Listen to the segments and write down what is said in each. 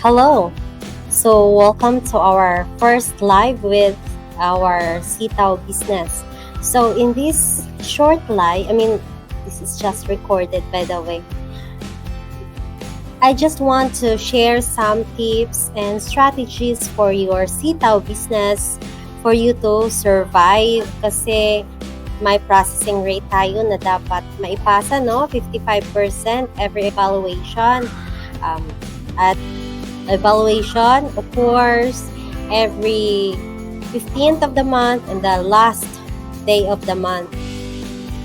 Hello. So, welcome to our first live with our Seaataoo business. So, in this short live, this is just recorded by the way. I just want to share some tips and strategies for your Seaataoo business for you to survive kasi may processing rate tayo na dapat maipasa, no? 55% every evaluation. At evaluation occurs every 15th of the month and the last day of the month.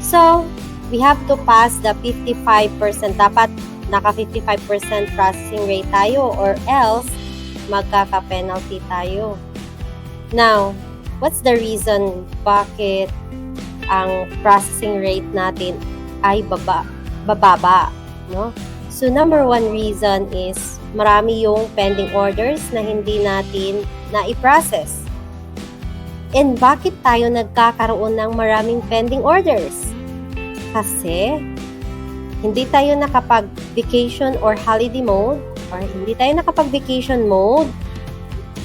So, we have to pass the 55%. Dapat naka 55% processing rate tayo or else magkaka-penalty tayo. Now, what's the reason bakit ang processing rate natin ay bababa, no? So, number one reason is marami yung pending orders na hindi natin na-i-process. And bakit tayo nagkakaroon ng maraming pending orders? Kasi hindi tayo nakapag-vacation or holiday mode or hindi tayo nakapag-vacation mode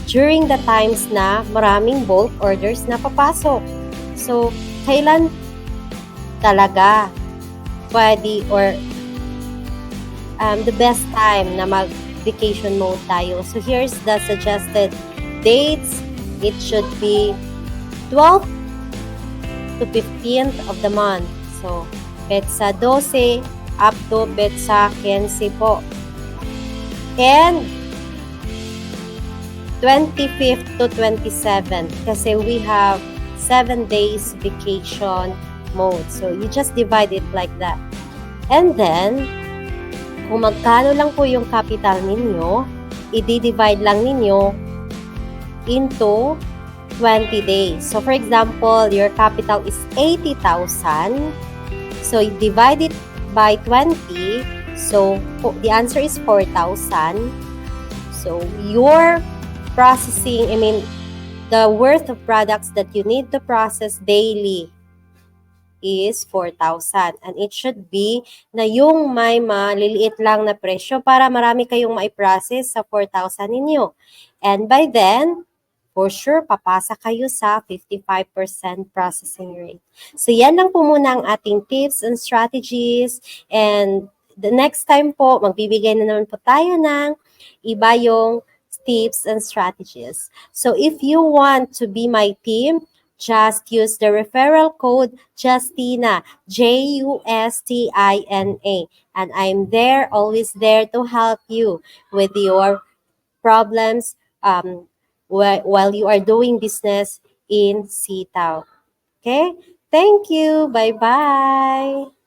during the times na maraming bulk orders na papasok. So, kailan talaga pwede or the best time na mag-vacation mode tayo? So, here's the suggested dates. It should be 12th to 15th of the month. So, petsa 12 up to petsa 15 po. And 25th to 27th kasi we have 7 days vacation mode. So, you just divide it like that. And then, kung magkano lang po yung capital ninyo, i-divide lang ninyo into 20 days. So, for example, your capital is 80,000. So, you divide it by 20. So, the answer is 4,000. So, your processing, the worth of products that you need to process daily is 4,000. And it should be na yung may maliliit lang na presyo para marami kayong maiprocess sa 4,000 ninyo. And by then, for sure, papasa kayo sa 55% processing rate. So, yan lang po muna ang ating tips and strategies. And the next time po, magbibigay na naman po tayo ng iba yung tips and strategies. So, if you want to be my team, just use the referral code Justina, Justina. And I'm there, always there to help you with your problems while you are doing business in Seaataoo. Okay? Thank you. Bye-bye.